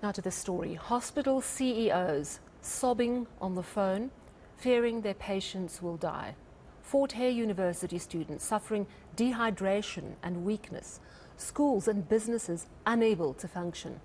Now to this story. Hospital CEOs sobbing on the phone, fearing their patients will die. Fort Hare University students suffering dehydration and weakness. Schools and businesses unable to function.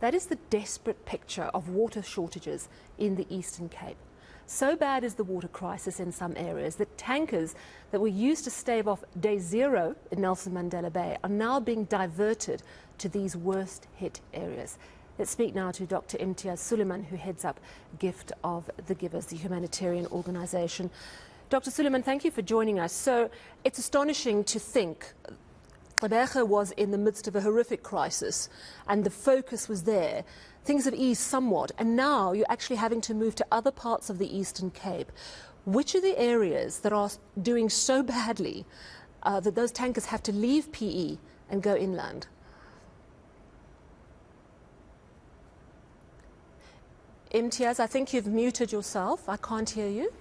That is the desperate picture of water shortages in the Eastern Cape. So bad is the water crisis in some areas that tankers that were used to stave off day zero in Nelson Mandela Bay are now being diverted to these worst hit areas. Let's speak now to Dr. Imtiaz Sooliman, who heads up Gift of the Givers, the humanitarian organisation. Dr. Sooliman, thank you for joining us. So it's astonishing to think Gqeberha was in the midst of a horrific crisis and the focus was there. Things have eased somewhat, and now you're actually having to move to other parts of the Eastern Cape. Which are the areas that are doing so badly that those tankers have to leave PE and go inland? Imtiaz, I think you've muted yourself. I can't hear you.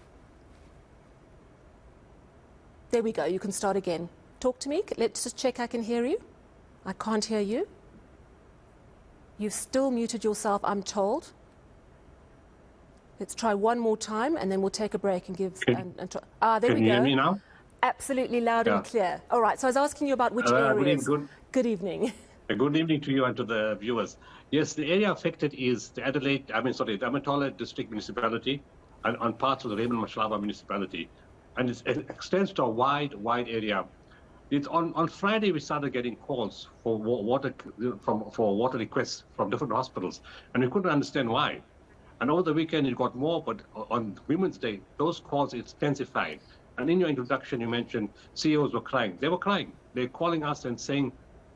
There we go. You can start again. Talk to me. Let's just check I can hear you. I can't hear you. You've still muted yourself, I'm told. Let's try one more time and then we'll take a break and give... there we go. Can you hear me now? Absolutely loud and clear. All right, so I was asking you about which areas... Good evening. Good evening to you and to the viewers. Yes, the area affected is the the Amatola District Municipality and parts of the Raymond Mashlaba Municipality. And it extends to a wide area. It's on Friday we started getting calls for water requests from different hospitals, and we couldn't understand why. And over the weekend it got more, but on Women's Day those calls intensified. And in your introduction you mentioned CEOs were crying. They were crying. They're calling us and saying,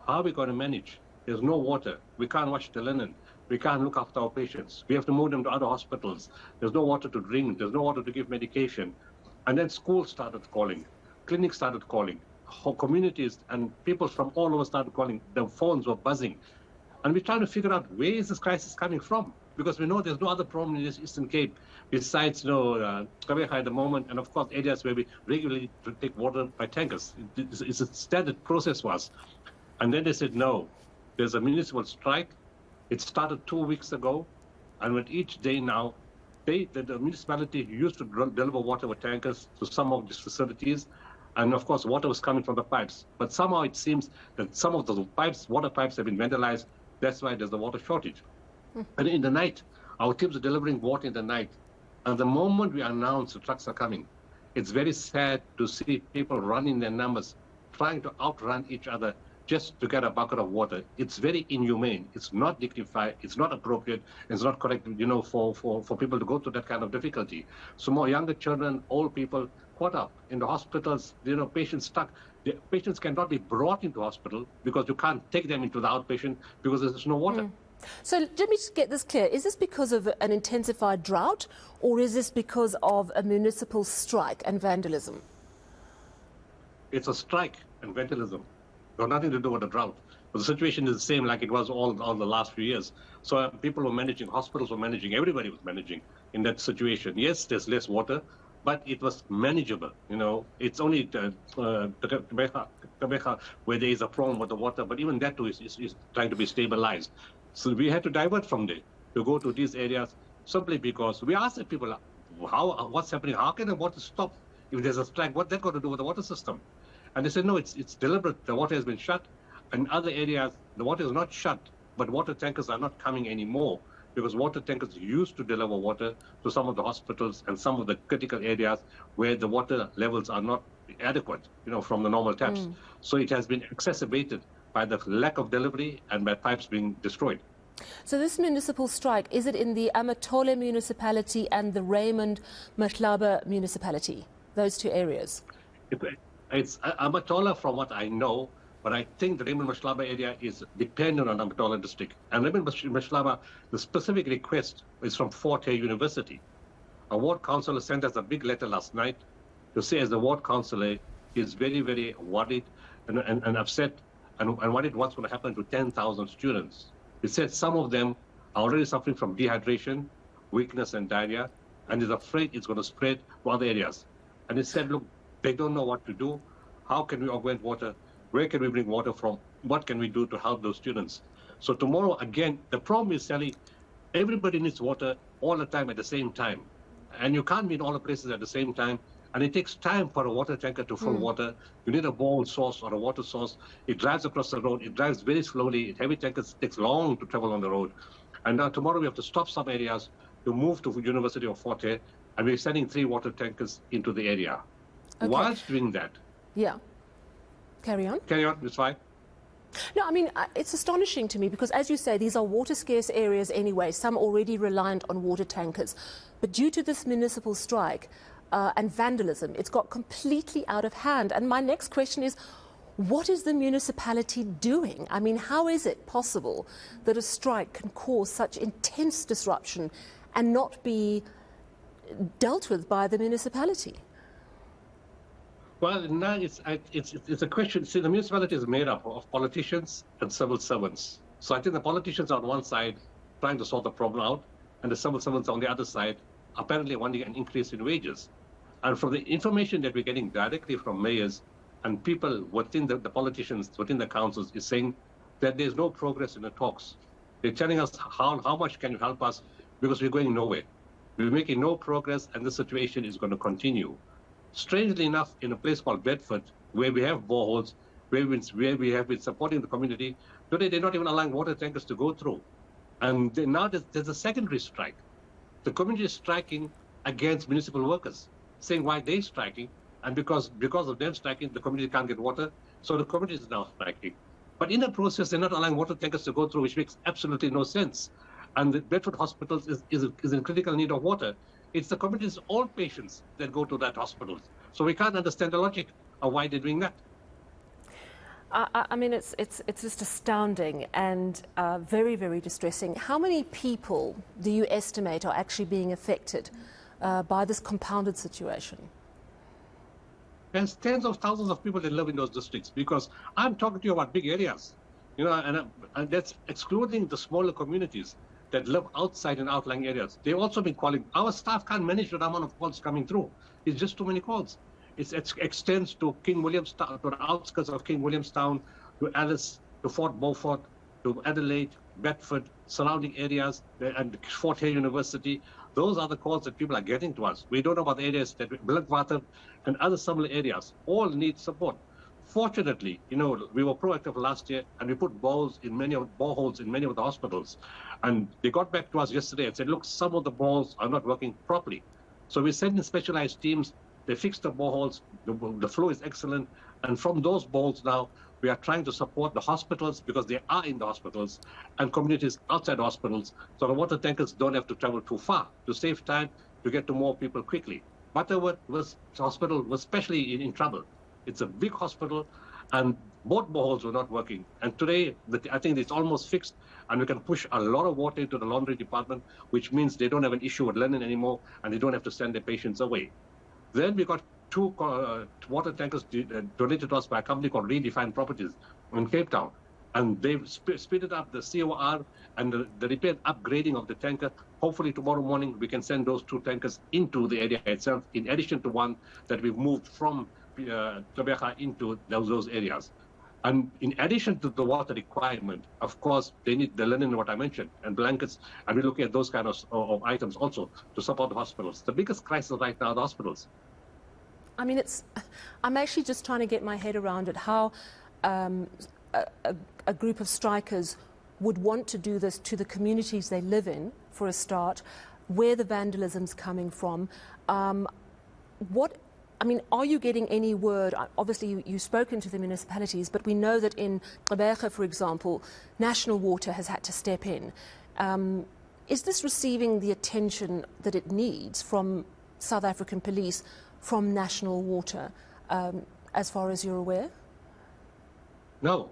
how are we going to manage? There's no water. We can't wash the linen. We can't look after our patients. We have to move them to other hospitals. There's no water to drink. There's no water to give medication. And then schools started calling. Clinics started calling. Whole communities and people from all over started calling. The phones were buzzing. And we're trying to figure out where is this crisis coming from? Because we know there's no other problem in this Eastern Cape besides Gqeberha at the moment, and of course areas where we regularly take water by tankers. It's a standard process for us. And then they said, no, there's a municipal strike. It started 2 weeks ago. And with each day now, the municipality used to deliver water with tankers to some of these facilities. And of course, water was coming from the pipes. But somehow it seems that some of those water pipes have been vandalized. That's why there's a water shortage. And in the night, our teams are delivering water in the night. And the moment we announce the trucks are coming, it's very sad to see people running their numbers, trying to outrun each other just to get a bucket of water. It's very inhumane. It's not dignified. It's not appropriate. It's not correct, for people to go through that kind of difficulty. So more younger children, old people caught up in the hospitals, patients stuck. The patients cannot be brought into hospital because you can't take them into the outpatient because there's no water. So let me just get this clear. Is this because of an intensified drought or is this because of a municipal strike and vandalism? It's a strike and vandalism. Got nothing to do with the drought. But the situation is the same like it was all the last few years. So people were managing, hospitals were managing, everybody was managing in that situation. Yes, there's less water, but it was manageable. It's only Gqeberha where there is a problem with the water, but even that too is trying to be stabilized. So we had to divert from there to go to these areas simply because we asked the people, what's happening? How can the water stop if there's a strike? What's that got to do with the water system? And they said, no, it's deliberate. The water has been shut. In other areas, the water is not shut, but water tankers are not coming anymore because water tankers used to deliver water to some of the hospitals and some of the critical areas where the water levels are not adequate, from the normal taps. So it has been exacerbated by the lack of delivery and by pipes being destroyed. So this municipal strike, is it in the Amatola municipality and the Raymond Mashlaba municipality, those two areas? It's Amatola from what I know, but I think the Raymond Mashlaba area is dependent on Amatola district. And Raymond Mashlaba, the specific request is from Fort Hare University. A ward councillor sent us a big letter last night to say as the ward councillor is very, very worried and upset and worried what's going to happen to 10,000 students. He said some of them are already suffering from dehydration, weakness and diarrhea, and is afraid it's going to spread to other areas. And he said, look, they don't know what to do. How can we augment water? Where can we bring water from? What can we do to help those students? So tomorrow, again, the problem is, Sally, everybody needs water all the time at the same time. And you can't be in all the places at the same time. And it takes time for a water tanker to fill water. You need a borehole source or a water source. It drives across the road. It drives very slowly. Heavy tankers takes long to travel on the road. And now tomorrow we have to stop some areas to move to University of Fort Hare, and we're sending 3 water tankers into the area. Okay. Whilst doing that... Yeah. Carry on. Carry on, Ms. Fine. No, I mean, it's astonishing to me because, as you say, these are water-scarce areas anyway, some already reliant on water tankers. But due to this municipal strike and vandalism, it's got completely out of hand. And my next question is, what is the municipality doing? I mean, how is it possible that a strike can cause such intense disruption and not be dealt with by the municipality? Well, now it's a question. See, the municipality is made up of politicians and civil servants. So I think the politicians are on one side trying to sort the problem out, and the civil servants on the other side apparently wanting an increase in wages. And from the information that we're getting directly from mayors and people within the politicians, within the councils, is saying that there's no progress in the talks. They're telling us how much can you help us, because we're going nowhere. We're making no progress, and the situation is going to continue. Strangely enough, in a place called Bedford, where we have boreholes, where we have been supporting the community, today they're not even allowing water tankers to go through. And now there's a secondary strike. The community is striking against municipal workers, saying why they're striking, and because of them striking, the community can't get water, so the community is now striking. But in the process, they're not allowing water tankers to go through, which makes absolutely no sense. And the Bedford hospitals is in critical need of water. It's the community's own patients that go to that hospital. So we can't understand the logic of why they're doing that. I mean, it's just astounding and very, very distressing. How many people do you estimate are actually being affected by this compounded situation? There's tens of thousands of people that live in those districts, because I'm talking to you about big areas, you know, and that's excluding the smaller communities that live outside in outlying areas. They've also been calling. Our staff can't manage the amount of calls coming through. It's just too many calls. It extends to King Williamstown, to the outskirts of King Williamstown, to Alice, to Fort Beaufort, to Adelaide, Bedford, surrounding areas, and Fort Hare University. Those are the calls that people are getting to us. We don't know about the areas that Blackwater and other similar areas all need support. Fortunately, you know, we were proactive last year, and we put boreholes in many of the hospitals. And they got back to us yesterday and said, look, some of the boreholes are not working properly. So we sent in specialized teams. They fixed the boreholes. The flow is excellent. And from those boreholes now, we are trying to support the hospitals, because they are in the hospitals, and communities outside hospitals, so the water tankers don't have to travel too far, to save time, to get to more people quickly. Butterworth Hospital was especially in trouble. It's a big hospital, and both boreholes were not working. And today, I think it's almost fixed, and we can push a lot of water into the laundry department, which means they don't have an issue with linen anymore, and they don't have to send their patients away. Then we got 2 water tankers donated to us by a company called Redefined Properties in Cape Town. And they've speeded up the COR and the repair and upgrading of the tanker. Hopefully tomorrow morning we can send those 2 tankers into the area itself, in addition to one that we've moved from Gqeberha into those areas. And in addition to the water requirement, of course, they need the linen, what I mentioned, and blankets, and we're looking at those kind of items also to support the hospitals. The biggest crisis right now are the hospitals. I mean, I'm actually just trying to get my head around it, how a group of strikers would want to do this to the communities they live in, for a start, where the vandalism's coming from. I mean, are you getting any word? Obviously, you've spoken to the municipalities, but we know that in Gqeberha, for example, National Water has had to step in. Is this receiving the attention that it needs from South African police, from National Water, as far as you're aware? No,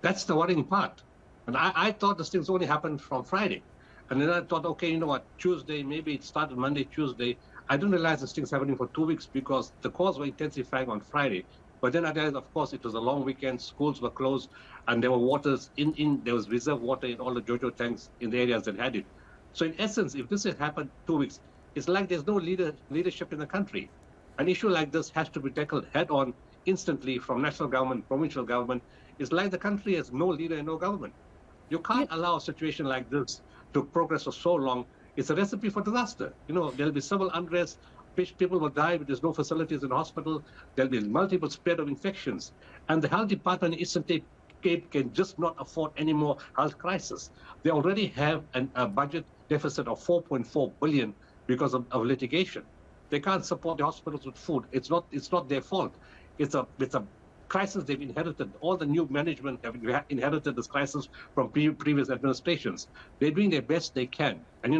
that's the worrying part. And I thought this things only happened from Friday. And then I thought, okay, you know what, Tuesday, maybe it started Monday, Tuesday. I didn't realize this thing's happening for 2 weeks, because the calls were intensifying on Friday. But then I realized, of course, it was a long weekend, schools were closed, and there were waters there was reserve water in all the JoJo tanks in the areas that had it. So in essence, if this had happened 2 weeks, it's like there's no leadership in the country. An issue like this has to be tackled head-on, instantly, from national government, provincial government. It's like the country has no leader and no government. You can't allow a situation like this to progress for so long. It's a recipe for disaster. There'll be civil unrest. People will die, but there's no facilities in the hospital. There'll be multiple spread of infections. And the health department in Eastern Cape can just not afford any more health crisis. They already have a budget deficit of 4.4 billion because of litigation. They can't support the hospitals with food. It's not their fault. It's a crisis they've inherited. All the new management have inherited this crisis from previous administrations. They're doing their best they can. And,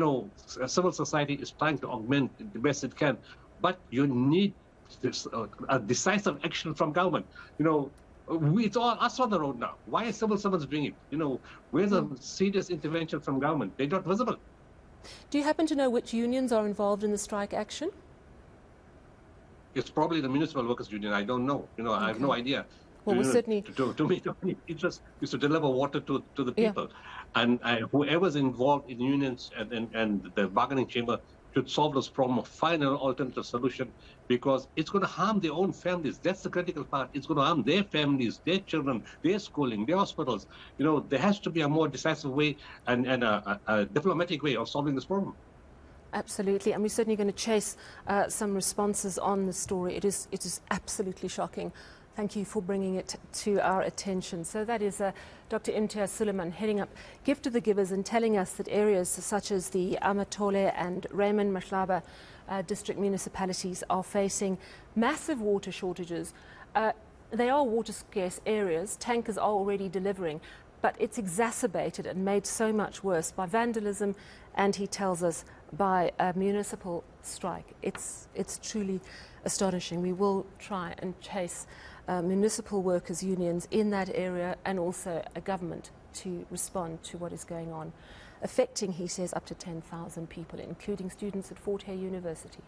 civil society is trying to augment the best it can. But you need this, a decisive action from government. It's all us on the road now. Why are civil servants doing it? Where's a serious intervention from government? They're not visible. Do you happen to know which unions are involved in the strike action? It's probably the Municipal Workers Union. I don't know. I have no idea. Well, we'll certainly... To me, the only interest is to deliver water to the people. Yeah. And whoever's involved in unions and the bargaining chamber should solve this problem, find an alternative solution, because it's going to harm their own families. That's the critical part. It's going to harm their families, their children, their schooling, their hospitals. There has to be a more decisive way and a diplomatic way of solving this problem. Absolutely, and we're certainly going to chase some responses on the story. It is absolutely shocking. Thank you for bringing it to our attention. So that is Dr. Imtiaz Sooliman heading up Gift to the Givers and telling us that areas such as the Amatole and Raymond Mashlaba district municipalities are facing massive water shortages. They are water scarce areas. Tankers are already delivering, but it's exacerbated and made so much worse by vandalism, and he tells us by a municipal strike. It's truly astonishing. We will try and chase municipal workers' unions in that area and also a government to respond to what is going on, affecting, he says, up to 10,000 people, including students at Fort Hare University.